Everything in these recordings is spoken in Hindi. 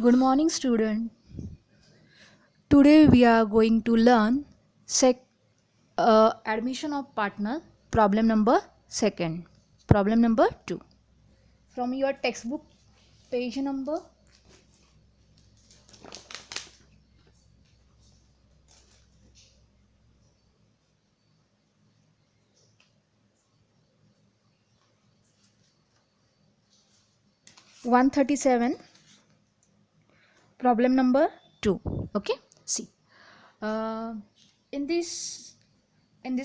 Good morning, student. Today we are going to learn admission of partner problem number second. Problem number 2. From your textbook page number 137. Problem number 2. Okay. See. Uh, in this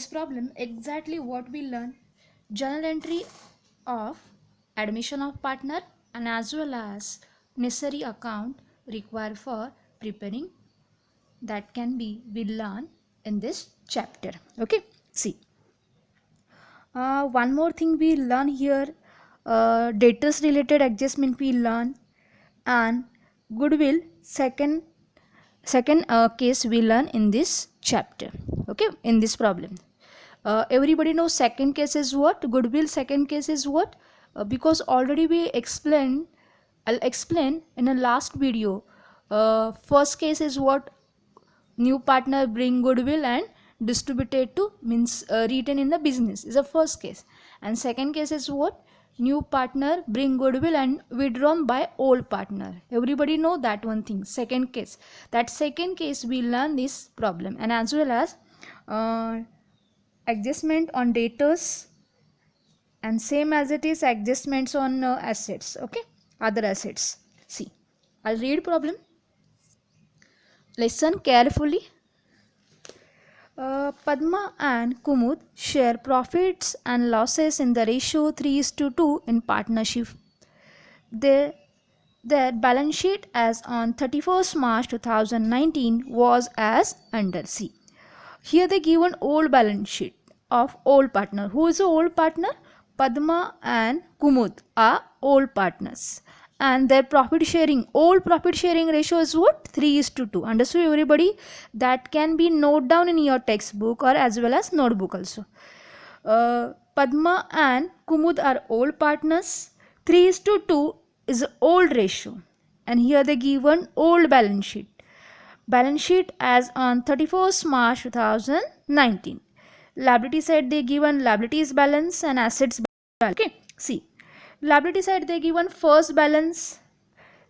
problem, exactly what we learn: journal entry of admission of partner and as well as necessary account required for preparing, that can be we learn in this chapter. Okay, see, one more thing we learn here, debtors related adjustment we learn, and goodwill second case we learn in this chapter. Okay, in this problem, everybody knows second case is what, goodwill second case is what, because already we explained, I'll explain in a last video. First case is what, new partner bring goodwill and distributed to, means written in the business, is the first case. And second case is what, new partner bring goodwill and withdrawn by old partner. Everybody know that one thing, second case. That second case we learn this problem, and as well as uh, adjustment on debtors, and same as it is adjustments on assets. Okay, other assets. See, I'll read problem. Listen carefully. Padma and Kumud share profits and losses in the ratio 3:2 in partnership. Their, their balance sheet as on 31st March 2019 was as under. See, here they given old balance sheet of old partner. Who is the old partner? Padma and Kumud are old partners, and their profit sharing, old profit sharing ratio is what, 3:2. Understood everybody? That can be note down in your textbook or as well as notebook also. Padma and Kumud are old partners. 3:2 is old ratio, and here they given old balance sheet. Balance sheet as on 31st March 2019. Liability side they given liabilities balance and assets balance. Okay, see, liability side they given first balance,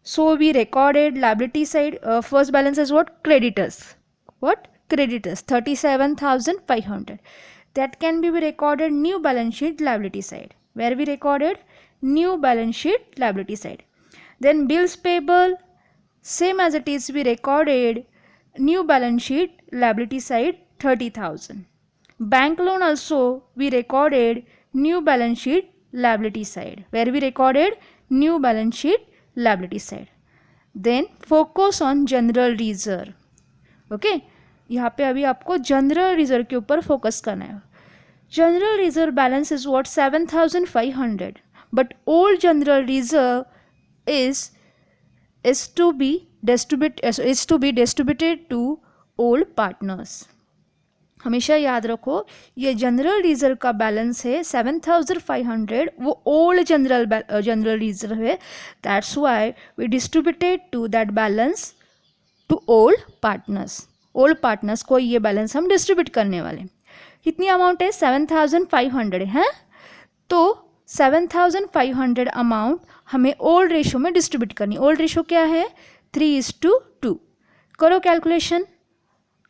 so we recorded liability side, first balance is what, creditors. What, creditors 37,500. That can be recorded new balance sheet liability side, where we recorded new balance sheet liability side. Then bills payable, same as it is, we recorded new balance sheet liability side 30,000. Bank loan also we recorded new balance sheet liability side, where we recorded new balance sheet liability side. Then focus on general reserve. Okay, यहाँ पे अभी आपको जनरल रिजर्व के ऊपर फोकस करना है. General reserve balance is what, 7,500, but old general reserve is to be distributed to old partners. हमेशा याद रखो, ये जनरल रिजर्व का बैलेंस है 7,500, वो ओल्ड जनरल रिजर्व है. That's why we distributed to that balance to old partners. Old partners को ये बैलेंस हम डिस्ट्रीब्यूट करने वाले. कितनी अमाउंट है, 7,500 है. तो 7,500 अमाउंट हमें ओल्ड रेशो में डिस्ट्रीब्यूट करनी. ओल्ड रेशो क्या है, 3:2. करो कैलकुलेशन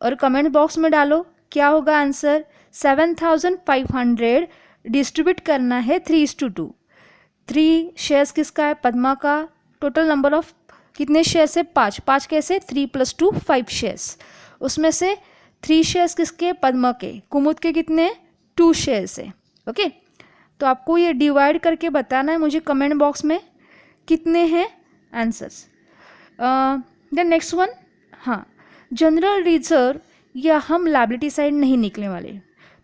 और कमेंट बॉक्स में डालो क्या होगा आंसर. 7,500 डिस्ट्रीब्यूट करना है 3:2. 3 शेयर्स किसका है, पद्मा का. टोटल नंबर ऑफ कितने शेयर्स है, 5. 5 कैसे, 3 + 2 5 शेयर्स. उसमें से 3 शेयर्स किसके, पद्मा के. कुमुद के कितने, 2 शेयर्स है. ओके, तो आपको ये डिवाइड करके बताना है मुझे कमेंट बॉक्स में कितने हैं आंसर्स. देन नेक्स्ट वन, हाँ, जनरल रिजर्व या हम लायबिलिटी साइड नहीं निकलने वाले.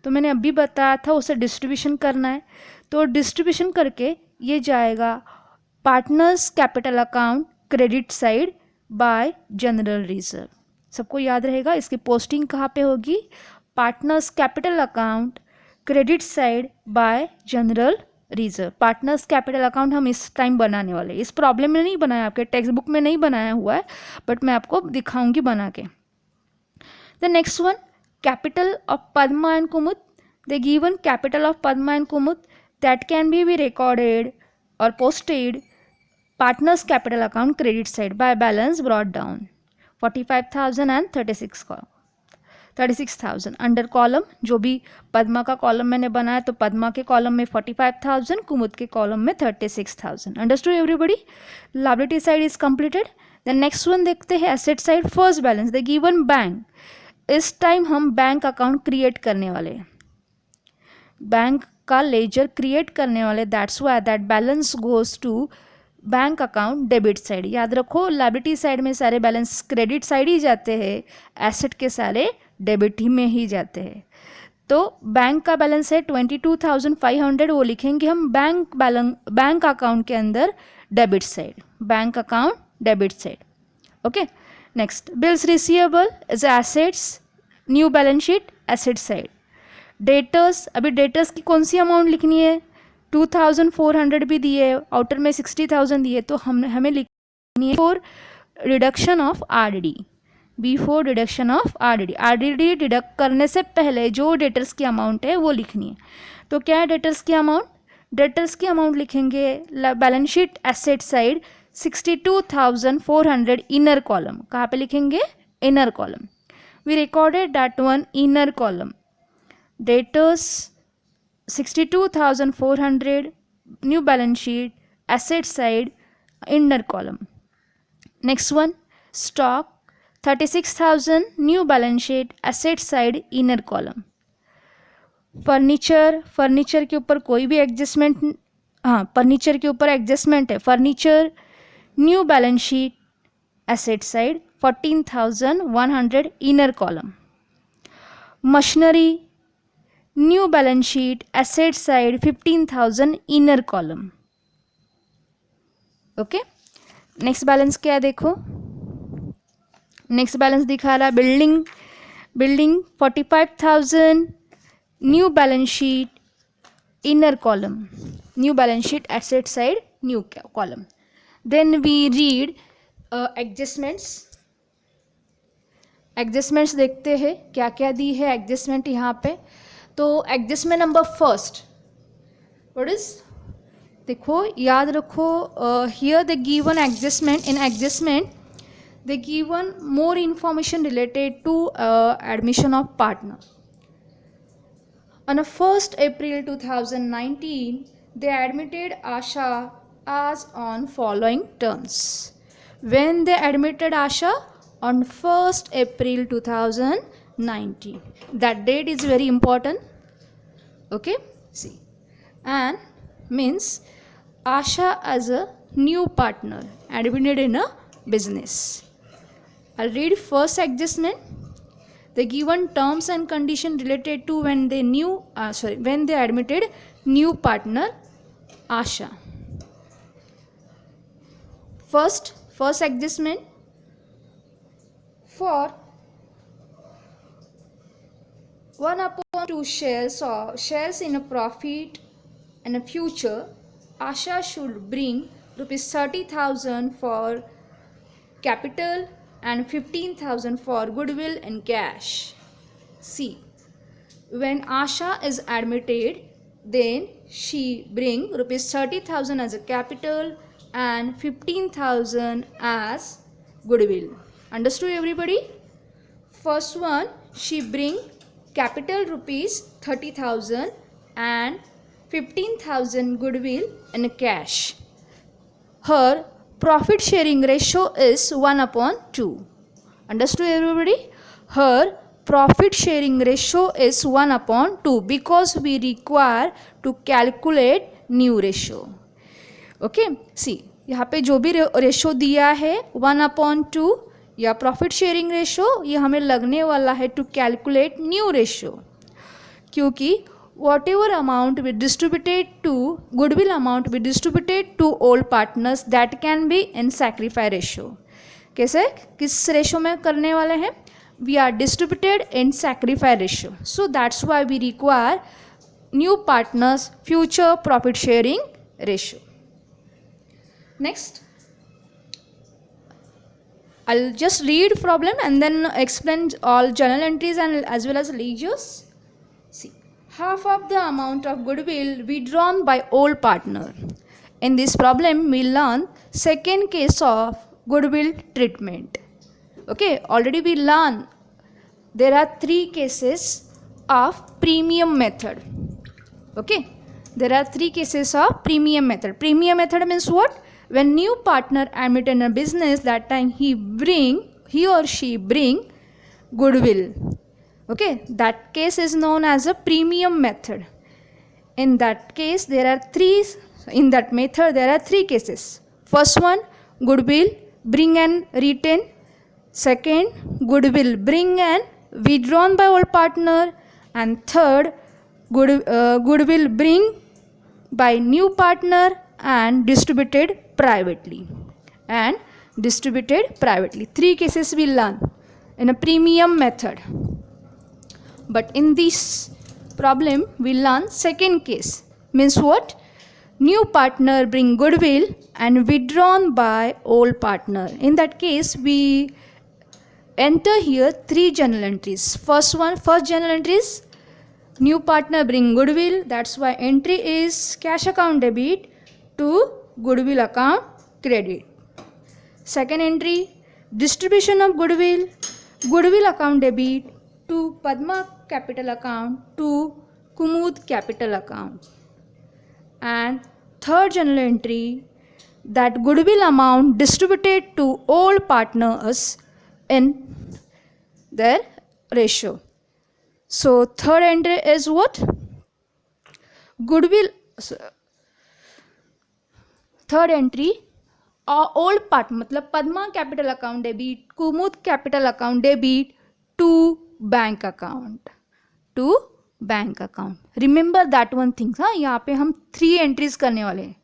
तो मैंने अभी बताया था उसे डिस्ट्रीब्यूशन करना है. तो डिस्ट्रीब्यूशन करके ये जाएगा partners capital account credit side bye general reserve. सबको याद रहेगा इसकी पोस्टिंग कहाँ पे होगी, partners capital account credit side bye general reserve. Partners capital account हम इस टाइम बनाने वाले, इस प्रॉब्लम में नहीं बनाया, आपके टेक्स्ट बुक में नहीं बनाया हुआ है, बट मैं आपको दिखाऊंगी बना के। The next one, capital of Padma and Kumud. The given capital of Padma and Kumud that can be recorded और posted partners capital account credit side by balance brought down 45,000 and 36,000 under column, जो भी पद्मा का कॉलम मैंने बनाया तो पद्मा के कॉलम में 45,000, कुमुद के कॉलम में 36,000। Understood everybody? Liability side is completed. The next one देखते हैं asset side. First balance the given bank, इस टाइम हम बैंक अकाउंट क्रिएट करने वाले, बैंक का लेजर क्रिएट करने वाले, that's why that balance goes to bank account debit side. याद रखो लायबिलिटी साइड में सारे बैलेंस क्रेडिट साइड ही जाते हैं, एसेट के सारे डेबिट ही में ही जाते हैं। तो बैंक का बैलेंस है 22,500, वो लिखेंगे हम बैंक अकाउंट के अंदर debit side, bank account debit side. Okay, next bills receivable is assets, new balance sheet asset side. Debtors, अभी डेटर्स की कौन सी अमाउंट लिखनी है? 2,400 भी दिए, आउटर में 60,000 दिए, तो हमें लिखनी है for reduction of RD, before deduction of RD. RD deduct करने से पहले जो डेटर्स की अमाउंट है वो लिखनी है। तो क्या है डेटर्स की अमाउंट? डेटर्स की अमाउंट लिखेंगे balance sheet asset side 62,400 inner column. कहाँ पे लिखेंगे? Inner column. We recorded that one inner column, debtors 62,400, new balance sheet asset side inner column. Next one stock 36,000, new balance sheet asset side inner column. Furniture, furniture के ऊपर कोई भी एडजस्टमेंट, हाँ फर्नीचर के ऊपर एडजस्टमेंट है, furniture new balance sheet asset side 14,100 inner column. Machinery new balance sheet asset side 15,000 inner column. Okay, next balance क्या है देखो, नेक्स्ट बैलेंस दिखा रहा है building 45,000, new balance sheet inner column, new balance sheet asset side new column. Then we read adjustments देखते हैं क्या क्या दी है एडजस्टमेंट यहाँ पे। तो adjustment number first what is, देखो याद रखो, here the given adjustment, in adjustment they given more information related to admission of partner. On 1st April 2019, they admitted Asha as on following terms. When they admitted Asha? On 1st April 2019. That date is very important. Okay, see, and means Asha as a new partner admitted in a business. I'll read first adjustment. The given terms and condition related to when they admitted new partner Asha. First adjustment, for 1/2 shares in a profit in a future, Asha should bring rupees 30,000 for capital and 15,000 for goodwill and cash. See, when Asha is admitted, then she bring rupees 30,000 as a capital and 15,000 as goodwill. Understood everybody? First one, she bring capital rupees 30,000 and 15,000 goodwill and cash. Her profit sharing ratio is 1/2. Understood everybody? Her profit sharing ratio is 1/2 because we require to calculate new ratio. Okay, see, यहाँ पे जो भी रेशो दिया है 1/2 या प्रॉफिट शेयरिंग रेशो, ये हमें लगने वाला है टू कैलकुलेट न्यू रेशो, क्योंकि whatever amount we distributed to goodwill amount we distributed to all partners that can be in sacrifice ratio. कैसे, किस रेशो में करने वाले हैं? We are distributed in sacrifice ratio. So that's why we require new partners future profit sharing ratio. Next, I'll just read problem and then explain all journal entries and as well as ledgers. See, half of the amount of goodwill withdrawn by old partner. In this problem, we learn second case of goodwill treatment. Okay, already we learn there are three cases of premium method. Okay, there are three cases of premium method. Premium method means what? When new partner admit in a business, that time he or she bring goodwill. Okay, that case is known as a premium method. In that case, there are three. In that method, there are three cases. First one, goodwill bring and retain. Second, goodwill bring and withdrawn by old partner. And third, goodwill bring by new partner and distributed privately. Three cases we learn in a premium method. But in this problem, we learn second case. Means what? New partner bring goodwill and withdrawn by old partner. In that case, we enter here three journal entries. First journal entry is new partner bring goodwill. That's why entry is cash account debit to goodwill account credit. Second entry, distribution of goodwill account debit to Padma capital account to Kumud capital account. And third journal entry, that goodwill amount distributed to all partners in their ratio. So third entry is what? Goodwill. Third entry, all partner मतलब Padma capital account debit, Kumud capital account debit to bank account. Remember that one thing. हाँ, यहाँ पे हम थ्री एंट्रीज करने वाले हैं,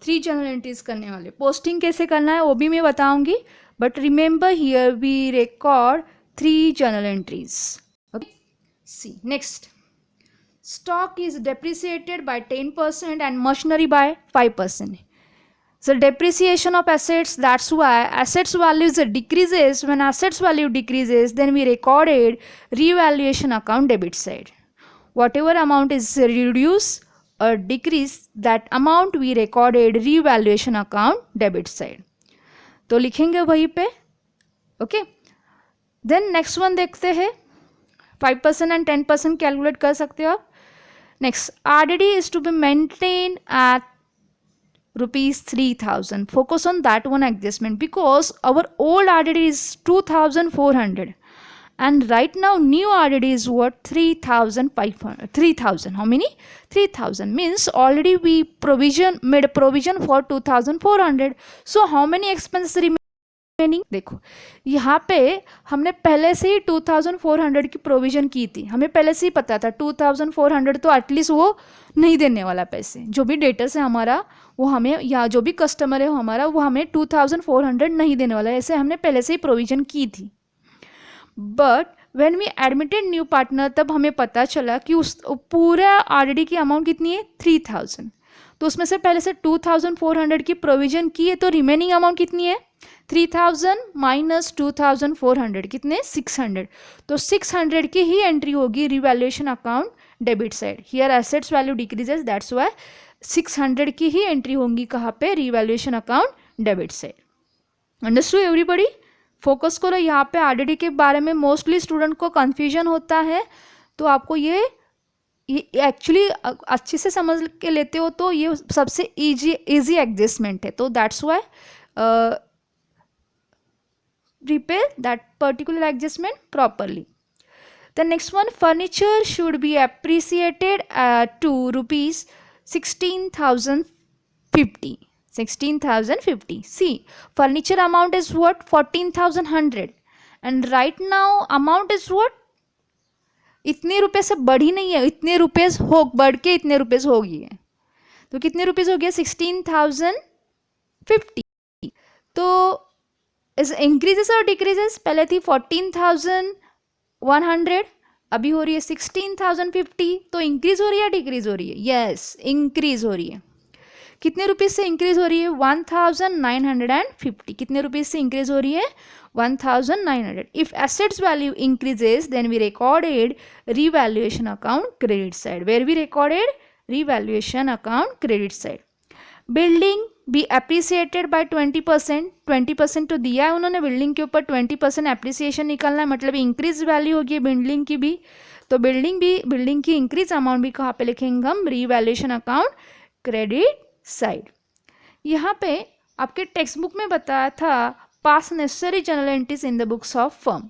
थ्री जनरल एंट्रीज करने वाले. पोस्टिंग कैसे करना है वो भी मैं बताऊंगी, but remember here we record three journal entries. Okay, see next. Stock is depreciated by 10% and machinery by 5%. So depreciation of assets, that's why assets values decreases. When assets value decreases, then we recorded revaluation account debit side. Whatever amount is reduced or decrease, that amount we recorded revaluation account debit side. तो लिखेंगे वहीं पे. ओके, देन नेक्स्ट वन देखते हैं. 5% एंड 10% कैलकुलेट कर सकते हो आप. Next, RDD is to be maintained at rupees 3000. Focus on that one adjustment because our old RDD is 2400 and right now new RDD is what? 3500. 3000. How many? 3000 means already we made a provision for 2400. So how many expenses remaining? देखो यहाँ पे हमने पहले से ही 2400 की प्रोविजन की थी. हमें पहले से ही पता था 2400 तो एटलीस्ट वो नहीं देने वाला पैसे. जो भी डेटर्स है हमारा वो हमें, या जो भी कस्टमर है हमारा वो हमें 2400 नहीं देने वाला है. ऐसे हमने पहले से ही प्रोविजन की थी. But when we admitted new partner, तब हमें पता चला कि उस पूरा आरडीडी की अमाउंट कितनी है? 3000. तो उसमें से पहले से 2400 की प्रोविजन की है, तो रिमेनिंग अमाउंट कितनी है? 3000 माइनस 2400 कितने? 600. तो 600 की ही एंट्री होगी revaluation account debit side. Here assets value decreases, that's why 600 की ही एंट्री होंगी कहाँ पे? Revaluation account debit side. Understood everybody? Focus करो यहाँ पे. आरडीडी के बारे में मोस्टली स्टूडेंट को कन्फ्यूजन होता है, तो आपको ये एक्चुअली अच्छे से समझ के लेते हो तो ये सबसे इजी एडजस्टमेंट है. तो that's why prepare that particular adjustment properly. The next one, furniture should be appreciated to rupees 16,050. 16,050. See, furniture amount is what? 14,100 and right now amount is what? इतने रुपए से बढ़ी नहीं है, इतने रुपए बढ़ के इतने रुपए हो गई है. तो कितने रुपए हो गया? 16,050. तो इज इंक्रीजेस और डिक्रीजेस? पहले थी 14,100 अभी हो रही है 16,050, तो इंक्रीज हो रही है डिक्रीज हो रही है? यस, इंक्रीज हो रही है। कितने रुपीज़ से इंक्रीज हो रही है? 1950। कितने रुपीज़ से इंक्रीज हो रही है? 1900। If assets value increases then we recorded revaluation account credit side, where we recorded revaluation account credit side. Building be appreciated by 20%, 20% तो दिया है उन्होंने, बिल्डिंग के ऊपर 20% अप्रिसिएशन निकलना है, मतलब इंक्रीज वैल्यू होगी बिल्डिंग की भी। तो बिल्डिंग की इंक्रीज अमाउंट भी कहाँ पे लिखेंगे हम? Revaluation account credit side. यहाँ पे आपके टेक्स्ट बुक में बताया था pass necessary journal entries in the books of firm.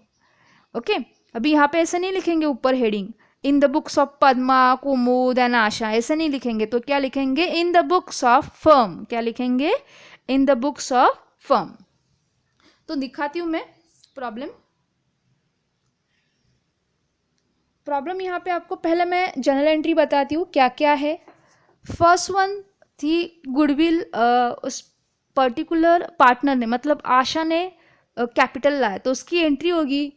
Okay, अभी यहाँ पे ऐसे नहीं लिखेंगे ऊपर heading in the books of Padma, Kumud and Asha, ऐसे नहीं लिखेंगे। तो क्या लिखेंगे? In the books of firm. क्या लिखेंगे? In the books of firm. तो दिखाती हूं मैं प्रॉब्लम यहाँ पे आपको। पहले मैं जनरल एंट्री बताती हूँ क्या क्या है। फर्स्ट वन थी गुडविल, उस पर्टिकुलर पार्टनर ने, मतलब आशा ने कैपिटल लाया, तो उसकी एंट्री होगी।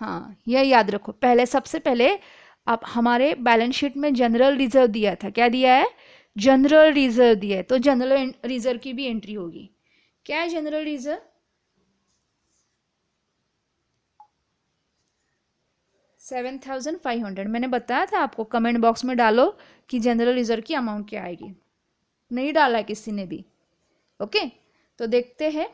हाँ, यह याद रखो। पहले सबसे पहले आप हमारे बैलेंस शीट में जनरल रिजर्व दिया था। क्या दिया है? जनरल रिजर्व दिया है, तो जनरल रिजर्व की भी एंट्री होगी। क्या है जनरल रिजर्व? 7,500। मैंने बताया था आपको, कमेंट बॉक्स में डालो कि जनरल रिजर्व की अमाउंट क्या आएगी। नहीं डाला किसी ने भी। ओके, तो देखते हैं।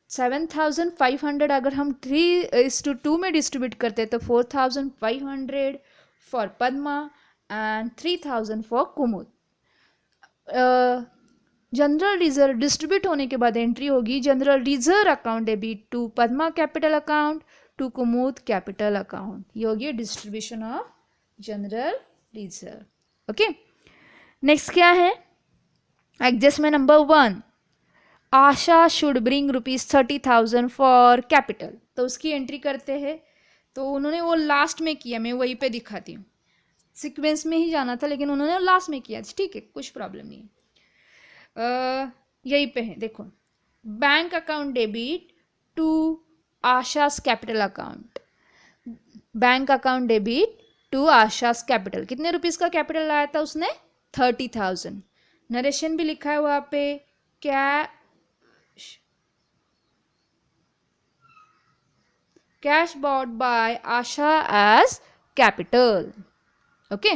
7,500 अगर हम 3:2 में डिस्ट्रीब्यूट करते तो 4,500 for Padma and 3,000 for Kumud. General reserve distribute होने के बाद एंट्री होगी general reserve account debit to Padma capital account to Kumud capital account. ये होगी distribution of general reserve. Okay, next क्या है? Adjustment number 1, Asha should bring ₹30,000 for capital. तो उसकी एंट्री करते हैं। तो उन्होंने वो लास्ट में किया, मैं वहीं पे दिखाती हूँ। सीक्वेंस में ही जाना था लेकिन उन्होंने लास्ट में किया। ठीक है, कुछ प्रॉब्लम नहीं है। यहीं पे है, देखो। Bank account debit to Asha's capital account. Bank account debit to Asha's capital. कितने रुपीज़ का कैपिटल लाया था उसने? 30,000। नरेशन भी लिखा है वहाँ पे। Cash bought by Asha as capital. Okay,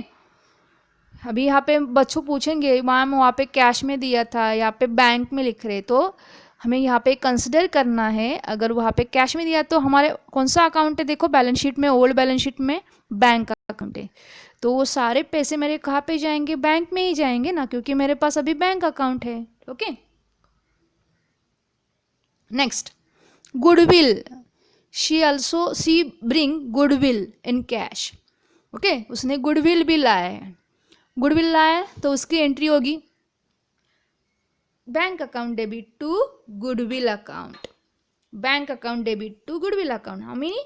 अभी यहाँ पे बच्चों पूछेंगे मैम वहाँ पे कैश में दिया था, यहाँ पे बैंक में लिख रहे, तो हमें यहाँ पे कंसिडर करना है। अगर वहाँ पे कैश में दिया तो हमारे कौन सा अकाउंट है? देखो बैलेंस शीट में, ओल्ड बैलेंस शीट में बैंक अकाउंट है, तो वो सारे पैसे मेरे कहाँ पे जाएंगे? बैंक में ही जाएंगे ना, क्योंकि मेरे पास अभी बैंक अकाउंट है। Okay, next goodwill. She bring goodwill in cash. Okay, उसने गुडविल भी लाया है। गुडविल लाया है तो उसकी एंट्री होगी bank account debit to goodwill account. Bank account debit to goodwill account. How many?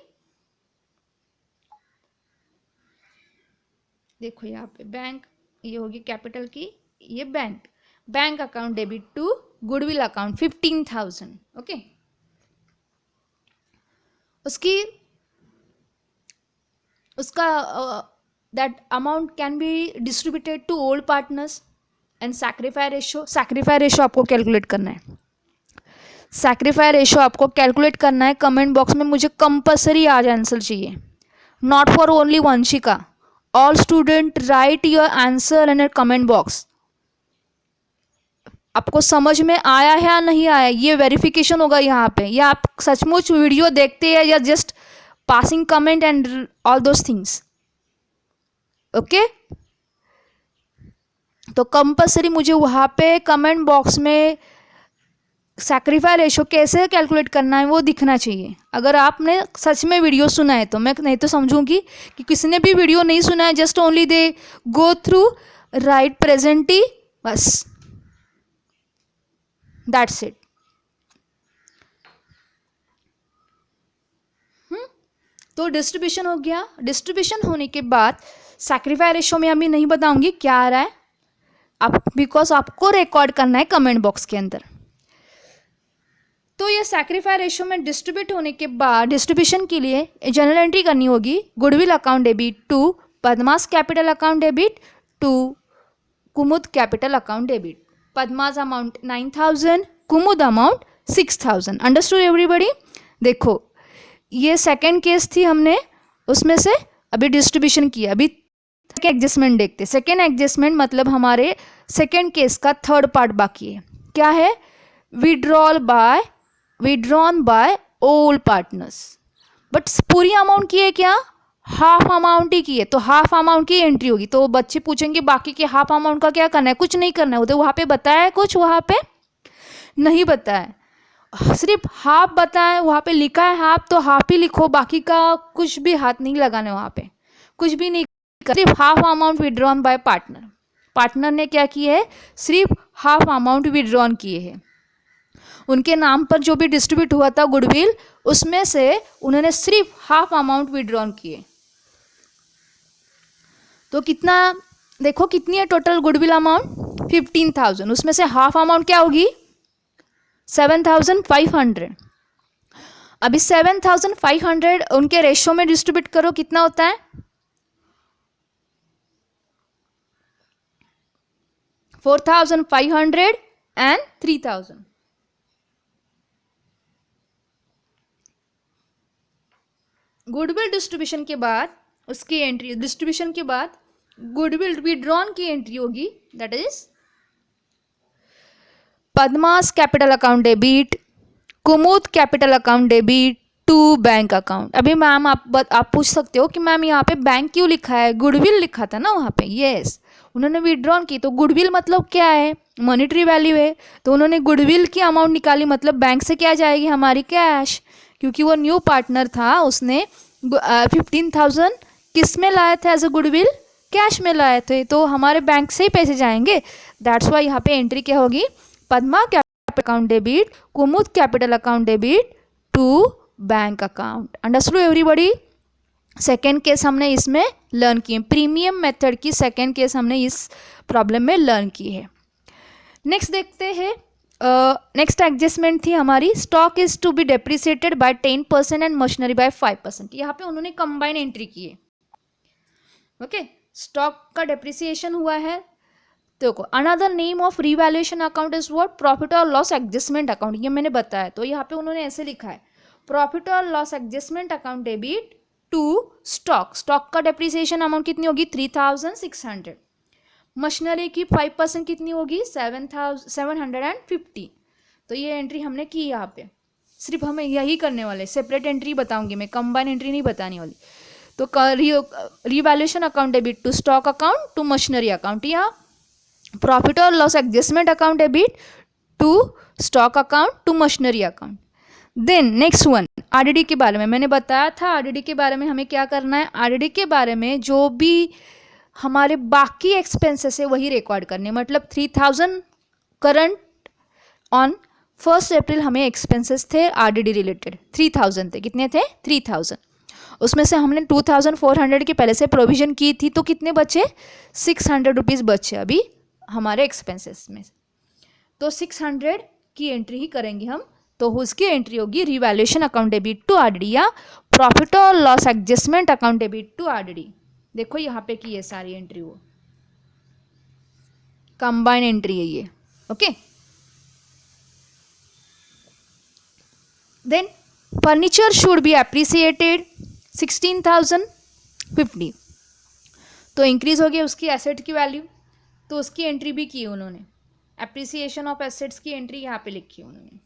देखो यहाँ पे बैंक, ये होगी कैपिटल की, ये bank account debit to goodwill account 15,000। Okay, उसका that amount can be distributed to old partners and sacrifice ratio आपको कैलकुलेट करना है। सैक्रिफाई रेशो आपको कैलकुलेट करना है। कमेंट बॉक्स में मुझे कंपलसरी आज आंसर चाहिए, not for only Vanshika. All student right your answer in comment box. आपको समझ में आया है या नहीं आया, ये वेरिफिकेशन होगा यहाँ पे। या आप सचमुच वीडियो देखते हैं या just passing comment and all those things. Okay, तो कंपलसरी मुझे वहाँ पे कमेंट बॉक्स में सैक्रिफाई रेशो कैसे कैलकुलेट करना है वो दिखना चाहिए। अगर आपने सच में वीडियो सुना है तो, मैं नहीं तो समझूंगी कि किसी ने भी वीडियो नहीं सुना है, just only they go through right presently, बस दैट्स इट। तो डिस्ट्रीब्यूशन हो गया। डिस्ट्रीब्यूशन होने के बाद सैक्रिफाई रेशो में अभी नहीं बताऊंगी क्या आ रहा है, आप बिकॉज आपको रिकॉर्ड करना है कमेंट बॉक्स के अंदर। तो ये सैक्रिफाई रेशियो में डिस्ट्रीब्यूट होने के बाद डिस्ट्रीब्यूशन के लिए जनरल एंट्री करनी होगी, goodwill account debit to Padma's capital account debit to Kumud capital account debit. Padma's amount 9,000, Kumud amount 6,000. Understood everybody. देखो ये सेकेंड केस थी, हमने उसमें से अभी डिस्ट्रीब्यूशन किया. अभी एडजस्टमेंट देखते. सेकेंड एडजस्टमेंट मतलब हमारे सेकेंड केस का थर्ड पार्ट बाकी है. क्या है? Withdrawn bye all partners. But पूरी अमाउंट की है क्या? हाफ अमाउंट ही की है, तो हाफ अमाउंट की एंट्री होगी. तो बच्चे पूछेंगे बाकी के हाफ अमाउंट का क्या करना है? कुछ नहीं करना है. तो वहाँ पे बताया है कुछ? वहाँ पे नहीं बताया, सिर्फ हाफ बताया. वहाँ पे लिखा है हाफ, तो हाफ ही लिखो, बाकी का कुछ भी हाथ नहीं लगाना है. वहाँ पे कुछ भी नहीं, सिर्फ half amount withdrawn bye partner. Partner ने क्या किया है? सिर्फ हाफ अमाउंट विड्रॉन किए हैं. उनके नाम पर जो भी डिस्ट्रीब्यूट हुआ था गुडविल, उसमें से उन्होंने सिर्फ हाफ अमाउंट विड्रॉन किए. तो कितना देखो, कितनी है टोटल गुडविल अमाउंट? 15,000. उसमें से हाफ अमाउंट क्या होगी? 7,500. अभी 7,500 उनके रेशियो में डिस्ट्रीब्यूट करो, कितना होता है? 4,500 एंड 3,000. गुडविल डिस्ट्रीब्यूशन के बाद उसकी एंट्री, डिस्ट्रीब्यूशन के बाद गुडविल विड्रॉन की एंट्री होगी, that is Padma's capital account debit, Kumud capital account debit to bank account. अभी मैम आप पूछ सकते हो कि मैम यहाँ पे बैंक क्यों लिखा है? गुडविल लिखा था ना वहाँ पे. यस, उन्होंने विड्रॉन की, तो गुडविल मतलब क्या है? मॉनेटरी वैल्यू है. तो उन्होंने गुडविल की अमाउंट निकाली, मतलब बैंक से क्या जाएगी? हमारी कैश. क्योंकि वो न्यू पार्टनर था, उसने 15,000 किस में लाए थे एज अ गुडविल? कैश में लाए थे, तो हमारे बैंक से ही पैसे जाएंगे. दैट्स वाई यहाँ पे एंट्री क्या होगी? Padma capital account debit, Kumud capital account debit to bank account. Understood everybody. Second case हमने इसमें लर्न किए, प्रीमियम मेथड की सेकेंड केस हमने इस प्रॉब्लम में लर्न की है. नेक्स्ट देखते हैं. नेक्स्ट एडजस्टमेंट थी हमारी, stock is to be depreciated by 10% and machinery by 5%. यहाँ पे उन्होंने कंबाइन एंट्री की है. ओके, स्टॉक का डेप्रिसिएशन हुआ है. देखो, another name of revaluation account is what? Profit और लॉस एडजस्टमेंट अकाउंट. ये मैंने बताया, तो यहाँ पे उन्होंने ऐसे लिखा है, प्रॉफिट और loss adjustment account debit to stock. Stock का डेप्रिसिएशन अमाउंट कितनी होगी? 3,600. मशीनरी की 5% कितनी होगी? 7,750. तो ये एंट्री हमने की यहाँ पे. सिर्फ हमें यही करने वाले, सेपरेट एंट्री बताऊंगी मैं, कंबाइन एंट्री नहीं बताने वाली. तो revaluation account debit to stock account to machinery account, या प्रॉफिट और loss adjustment account debit to stock account to machinery account. Then next one, RDD के बारे में मैंने बताया था. आरडीडी के बारे में हमें क्या करना है? आरडीडी के बारे में जो भी हमारे बाकी एक्सपेंसेस है वही रिकॉर्ड करने. मतलब 3,000 करंट ऑन 1 अप्रैल हमें एक्सपेंसेस थे आरडीडी रिलेटेड, 3,000 थे. कितने थे? 3,000. उसमें से हमने 2,400 की पहले से प्रोविजन की थी, तो कितने बचे? 600 रुपीज़ बचे अभी हमारे एक्सपेंसेस में. तो 600 की एंट्री ही करेंगे हम. तो उसकी एंट्री होगी revaluation account debit to RDD या प्रॉफिट और loss adjustment account debit to RDD. देखो यहाँ पे की है सारी एंट्री, वो कंबाइन एंट्री है ये. Okay, then furniture should be appreciated 16,050. तो इंक्रीज हो गया उसकी एसेट की वैल्यू, तो उसकी एंट्री भी की उन्होंने. एप्रिसिएशन ऑफ एसेट्स की एंट्री यहाँ पे लिखी उन्होंने.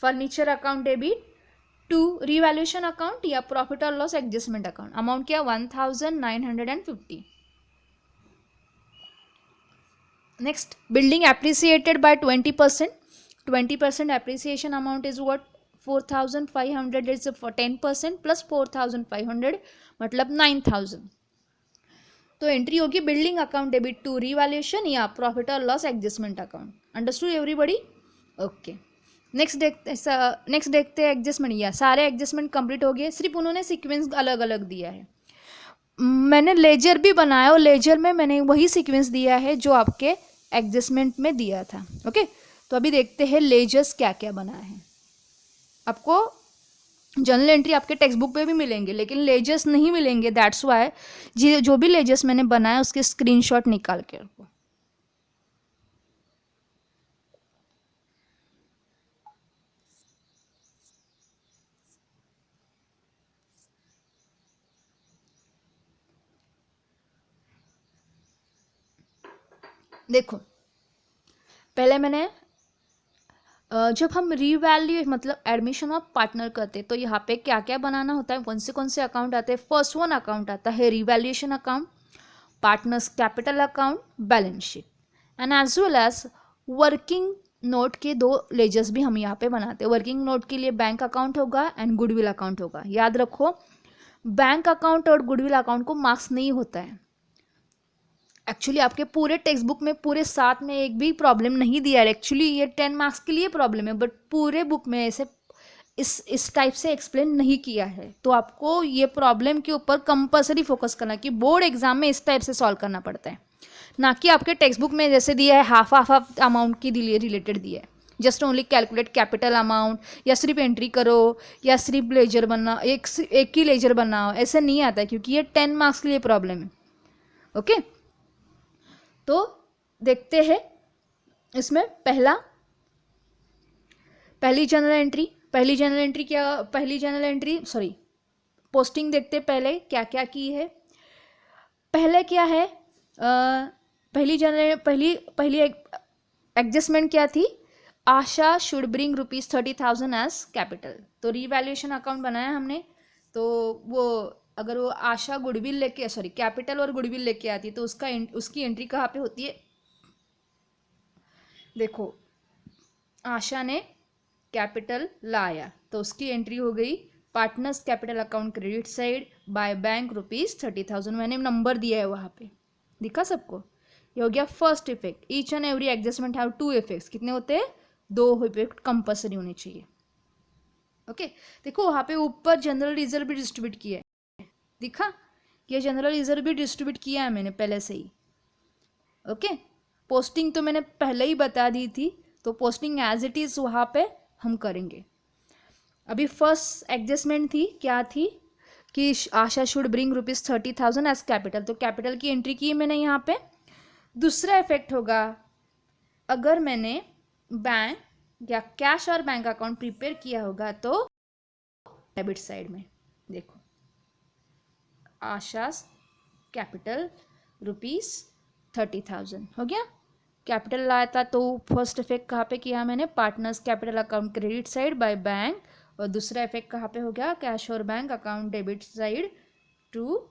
Furniture account debit to revaluation account या प्रॉफिट और लॉस एडजस्टमेंट अकाउंट. अमाउंट क्या? 1,950. Next, building appreciated by 20%. 20% appreciation amount is what? 4,500 is for 10% plus 4,500 मतलब 9,000. तो एंट्री होगी building account debit to revaluation या प्रॉफिट और loss adjustment account. Understood everybody? Okay, next देखते हैं एडजस्टमेंट. या सारे एडजस्टमेंट कंप्लीट हो गए, सिर्फ उन्होंने सीक्वेंस अलग अलग दिया है. मैंने लेजर भी बनाया और लेजर में मैंने वही सीक्वेंस दिया है जो आपके एडजस्टमेंट में दिया था. ओके, तो अभी देखते हैं लेजर्स क्या क्या बना है. आपको जर्नल एंट्री आपके टेक्स्ट बुक पे भी मिलेंगे, लेकिन लेजर्स नहीं मिलेंगे। दैट्स वाई जो भी लेजर्स मैंने बनाया उसके स्क्रीनशॉट निकाल के रखो। देखो, पहले मैंने जब हम रीवैल्यू मतलब एडमिशन ऑफ पार्टनर करते तो यहाँ पे क्या क्या बनाना होता है, कौन से अकाउंट आते हैं। फर्स्ट वन अकाउंट आता है revaluation account, partners capital account, balance sheet, and as well as working note के दो लेजर्स भी हम यहाँ पे बनाते हैं। वर्किंग नोट के लिए बैंक अकाउंट होगा एंड गुडविल अकाउंट होगा। याद रखो, बैंक अकाउंट और गुडविल अकाउंट को मार्क्स नहीं होता है। एक्चुअली आपके पूरे टेक्स्ट बुक में पूरे साथ में एक भी प्रॉब्लम नहीं दिया है। एक्चुअली ये 10 मार्क्स के लिए प्रॉब्लम है, बट पूरे बुक में ऐसे इस टाइप से एक्सप्लेन नहीं किया है। तो आपको ये प्रॉब्लम के ऊपर कंपलसरी फोकस करना कि बोर्ड एग्जाम में इस टाइप से सॉल्व करना पड़ता है, ना कि आपके टेक्स्ट बुक में जैसे दिया है हाफ हाफ अमाउंट की रिलेटेड दिया है। Just only calculate capital amount, या सिर्फ एंट्री करो, या सिर्फ लेजर बना, एक ही लेजर बनाओ, ऐसे नहीं आता है, क्योंकि ये 10 मार्क्स के लिए प्रॉब्लम है। ओके, तो देखते हैं इसमें पहली जनरल एंट्री पोस्टिंग देखते पहले क्या क्या की है। पहले क्या है, पहली एडजस्टमेंट क्या थी, आशा शुड ब्रिंग ₹30,000 एज कैपिटल। तो रीवैल्यूएशन अकाउंट बनाया हमने, तो वो अगर वो आशा गुडविल लेके कैपिटल और गुडविल लेके आती है तो उसकी एंट्री कहाँ पे होती है। देखो, आशा ने कैपिटल लाया तो उसकी एंट्री हो गई partners capital account credit side by bank ₹30,000। मैंने नंबर दिया है वहाँ पे, दिखा सबको। ये हो गया first effect. Each and every adjustment have 2 effects. कितने होते हैं, 2 इफेक्ट कंपल्सरी होने चाहिए। ओके, देखो वहाँ पे ऊपर जनरल रिजर्व भी डिस्ट्रीब्यूट किया है, दिखा, ये जनरल रिजर्व भी डिस्ट्रीब्यूट किया है मैंने पहले से ही। ओके, पोस्टिंग तो मैंने पहले ही बता दी थी, तो पोस्टिंग एज इट इज़ वहाँ पे हम करेंगे। अभी फर्स्ट एडजस्टमेंट थी, क्या थी कि आशा शुड ब्रिंग ₹30,000 एज कैपिटल, तो कैपिटल की एंट्री की मैंने यहाँ पे। दूसरा इफेक्ट होगा, अगर मैंने बैंक या कैश और बैंक अकाउंट प्रिपेयर किया होगा तो डेबिट साइड में देखो, आशास कैपिटल ₹30,000 हो गया। कैपिटल लाया था तो फर्स्ट इफेक्ट कहाँ पे किया मैंने, partners capital account credit side by bank, और दूसरा इफेक्ट कहाँ पे हो गया, कैश और bank account debit side to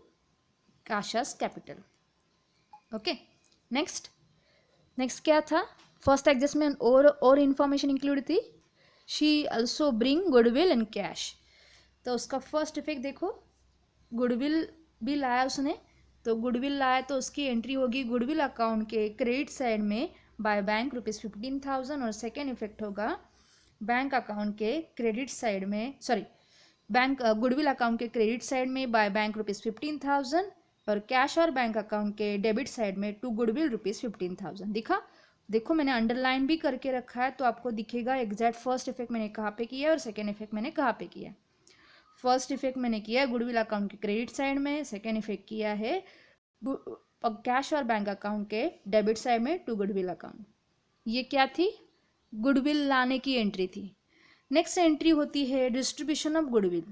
Asha's capital. Okay, next क्या था, फर्स्ट एडजस्टमेंट और इन्फॉर्मेशन इंक्लूड थी, she also bring goodwill and cash. तो उसका फर्स्ट इफेक्ट देखो, गुडविल भी लाया उसने, तो गुडविल लाया तो उसकी एंट्री होगी गुडविल अकाउंट के क्रेडिट साइड में बाय बैंक ₹15,000, और सेकेंड इफेक्ट होगा बैंक अकाउंट के क्रेडिट साइड में बैंक गुडविल अकाउंट के क्रेडिट साइड में बाय बैंक ₹15,000, और कैश और बैंक अकाउंट के डेबिट साइड में टू गुडविल ₹15,000। दिखा, देखो मैंने अंडरलाइन भी करके रखा है तो आपको दिखेगा एग्जैक्ट फर्स्ट इफेक्ट मैंने कहाँ पे किया है और सेकेंड इफेक्ट मैंने कहाँ पे किया है। फर्स्ट इफेक्ट मैंने किया है गुडविल अकाउंट के क्रेडिट साइड में, सेकेंड इफेक्ट किया है कैश और बैंक अकाउंट के डेबिट साइड में टू गुडविल अकाउंट। ये क्या थी, गुडविल लाने की एंट्री थी। नेक्स्ट एंट्री होती है distribution of goodwill.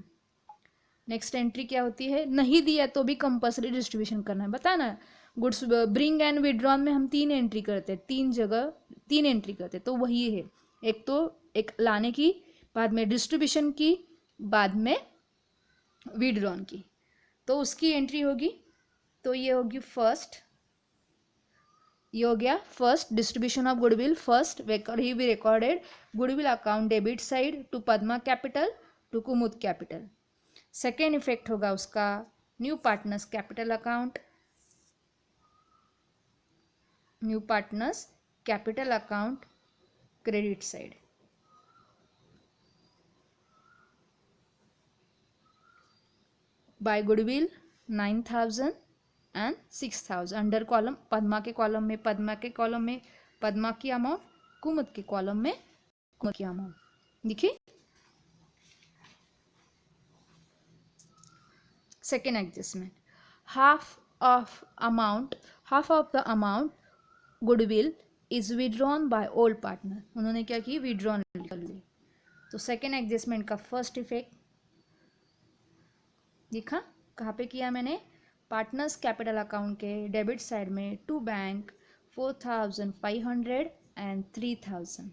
Next entry क्या होती है, नहीं दिया तो भी कंपल्सरी डिस्ट्रीब्यूशन करना है, बताया ना। गुड्स ब्रिंग एंड विड्रॉन में हम 3 एंट्री करते हैं, 3 जगह 3 एंट्री करते हैं, तो वही है। एक तो एक लाने की, बाद में डिस्ट्रीब्यूशन की, बाद में विड्रॉन की, तो उसकी एंट्री होगी। तो ये होगी फर्स्ट, ये हो गया first distribution of goodwill. First ही भी recorded goodwill account debit side to Padma capital to Kumud capital. Second effect होगा उसका new partners capital account, new partners capital account credit side by goodwill 9,000 and 6,000 under column Padma के कॉलम में पद्मा की अमाउंट, कुमुद के कॉलम में कुमुद की अमाउंट। देखिए Second adjustment, half of the amount goodwill is withdrawn by old partner. उन्होंने क्या की, विड्रॉन कर ली. तो सेकेंड एडजस्टमेंट का फर्स्ट इफेक्ट दिखा, कहाँ पे किया मैंने, पार्टनर्स कैपिटल अकाउंट के डेबिट साइड में टू बैंक 4,500 एंड 3,000.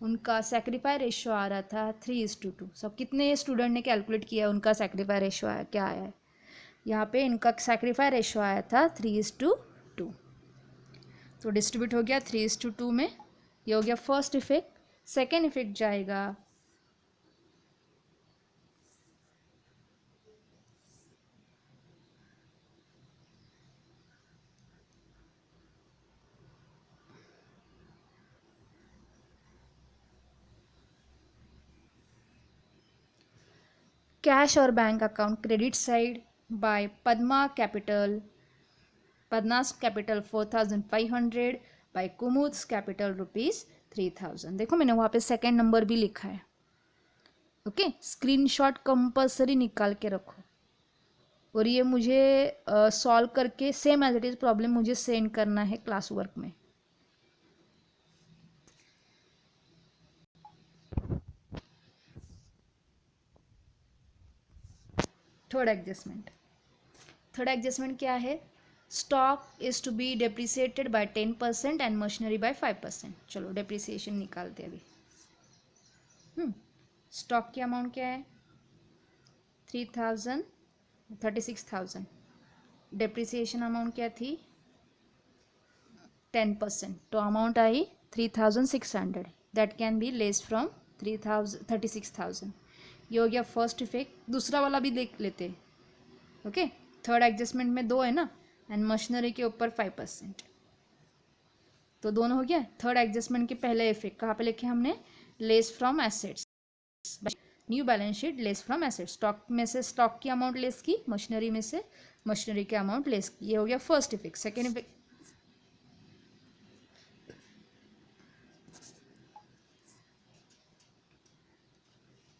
उनका सेक्रीफाई रेशियो आ रहा था 3:2. सब कितने स्टूडेंट ने कैलकुलेट किया उनका सेक्रीफाई रेशियो आया, क्या आया है यहाँ पे, इनका सेक्रीफाई रेशियो आया था 3:2. तो डिस्ट्रीब्यूट हो गया 3:2 में. ये हो गया फर्स्ट इफेक्ट. सेकेंड इफेक्ट जाएगा कैश और bank account credit side bye Padma's capital 4,500 by Kumud's capital rupees 3,000. देखो मैंने वहाँ पे सेकेंड नंबर भी लिखा है. ओके, स्क्रीनशॉट कंपलसरी निकाल के रखो. और ये मुझे सॉल्व करके same as it is problem मुझे सेंड करना है क्लास वर्क में. थर्ड एडजस्टमेंट क्या है, stock is to be depreciated by 10% and machinery by 5%. चलो डेप्रिसिएशन निकालते अभी. स्टॉक की अमाउंट क्या है, 36,000. डेप्रिसिएशन अमाउंट क्या थी, 10%. तो amount I 3,600. That can be less from 36,000. ये हो गया फर्स्ट इफेक्ट. दूसरा वाला भी देख लेते. ओके, थर्ड एडजस्टमेंट में 2 है ना, एंड मशीनरी के ऊपर 5%. तो दोनों हो गया. थर्ड एडजस्टमेंट के पहले इफेक्ट कहाँ पे लिखे हमने, less from assets, new balance sheet less from assets. Stock में से स्टॉक की अमाउंट लेस की, मशीनरी में से मशीनरी की अमाउंट लेस की. ये हो गया first effect. Second effect,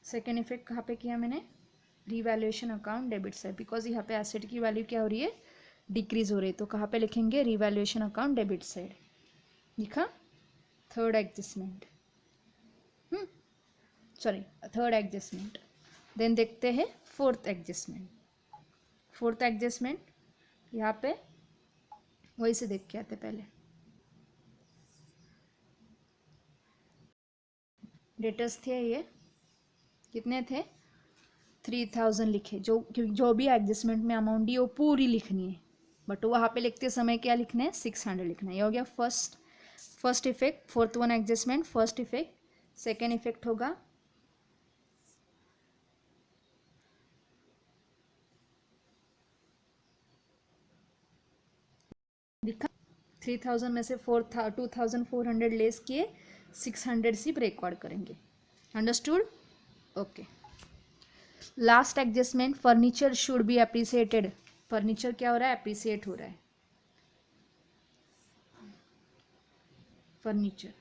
second effect कहाँ पे किया मैंने, revaluation account debit side. Because यहाँ पे एसेट की वैल्यू क्या हो रही है, डिक्रीज हो रही है. तो कहाँ पे लिखेंगे, रीवैल्यूएशन अकाउंट डेबिट साइड. लिखा. Third adjustment, sorry third adjustment. Then देखते हैं फोर्थ एडजस्टमेंट. फोर्थ एडजस्टमेंट यहाँ पे वही से देख के आते पहले. डेटर्स थे ये, कितने थे, 3,000 लिखे. जो भी एडजस्टमेंट में अमाउंट दी वो पूरी लिखनी है. बट वहाँ पे लिखते समय क्या लिखना है, 600 लिखना है. ये हो गया first effect. Fourth one adjustment, first effect. Second effect होगा लिखा, 3,000 में से 2,400 लेस किए, 600 सिर्फ रिकॉर्ड करेंगे. Understood. Okay. Last adjustment, furniture should B appreciated. Furniture क्या हो रहा है, अप्रिसिएट हो रहा है. फर्नीचर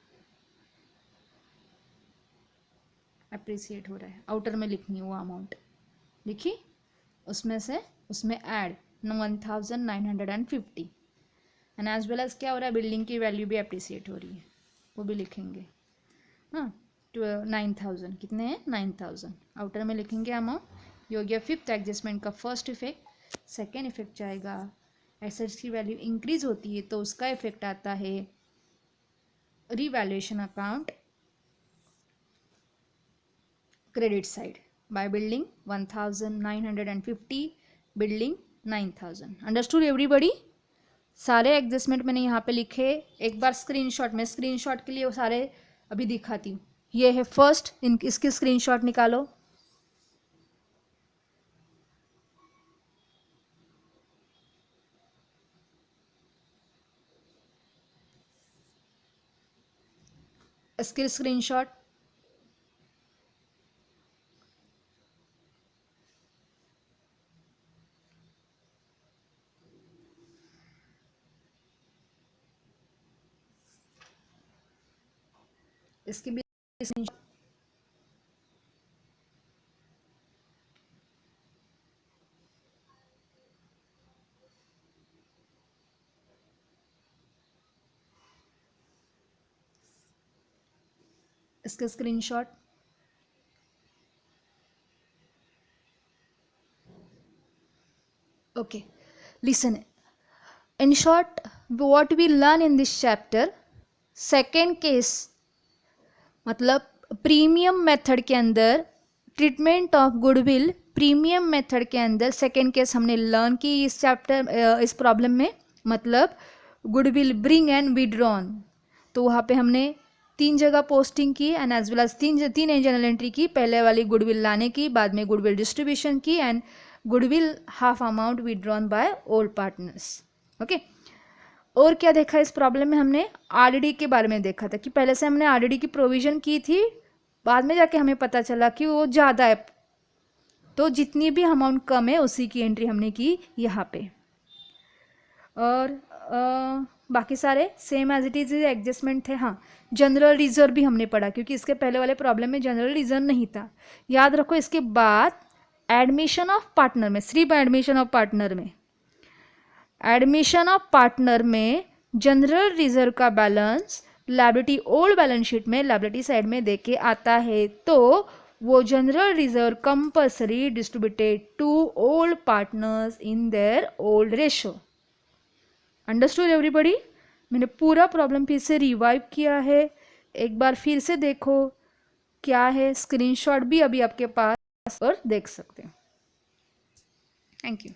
अप्रिसिएट हो रहा है. आउटर में लिखनी है वो अमाउंट, लिखी. उसमें add 1,950. And as well as क्या हो रहा है, बिल्डिंग की वैल्यू भी अप्रिसिएट हो रही है, वो भी लिखेंगे. हाँ, 9,000 कितने हैं, 9,000. आउटर में लिखेंगे अमाउंट. ये हो गया फिफ्थ एडजस्टमेंट का फर्स्ट इफेक्ट. सेकेंड इफेक्ट जाएगा, एसेट्स की वैल्यू इंक्रीज होती है तो उसका इफेक्ट आता है revaluation account credit side by building 1,950, building 9,000. Understood everybody. सारे एडजस्टमेंट मैंने यहाँ पे लिखे. एक बार स्क्रीनशॉट में, स्क्रीनशॉट के लिए वो सारे अभी दिखाती हूँ. ये है फर्स्ट, इसकी स्क्रीनशॉट निकालो. इसकी स्क्रीनशॉट. इसकी भी screenshot. इसके screenshot. Okay, listen. In short, what we learn in this chapter, second case मतलब प्रीमियम मेथड के अंदर treatment of goodwill, premium method के अंदर सेकेंड केस हमने लर्न की इस चैप्टर इस प्रॉब्लम में, मतलब गुडविल ब्रिंग एंड विड्रॉन। तो वहाँ पे हमने 3 जगह पोस्टिंग की एंड एज वेल एज तीन जर्नल एंट्री की, पहले वाली गुडविल लाने की, बाद में गुडविल डिस्ट्रीब्यूशन की and goodwill half amount withdrawn by old partners. Okay, और क्या देखा इस प्रॉब्लम में, हमने आरडीडी के बारे में देखा था कि पहले से हमने आरडीडी की प्रोविज़न की थी, बाद में जाके हमें पता चला कि वो ज़्यादा है, तो जितनी भी अमाउंट कम है उसी की एंट्री हमने की यहाँ पे। और बाकी सारे same as it is adjustment थे। हाँ, जनरल रिजर्व भी हमने पढ़ा क्योंकि इसके पहले वाले प्रॉब्लम में जनरल रिजर्व नहीं था। याद रखो, इसके बाद एडमिशन ऑफ पार्टनर में, सिर्फ एडमिशन ऑफ पार्टनर में, एडमिशन ऑफ पार्टनर में जनरल रिजर्व का balance liability old balance sheet में लायबिलिटी साइड में देके आता है, तो वो general reserve compulsory distributed to old partners in their old ratio. Understood everybody? मैंने पूरा प्रॉब्लम फिर से रिवाइव किया है, एक बार फिर से देखो क्या है, स्क्रीनशॉट भी अभी आपके पास और देख सकते हैं। Thank you.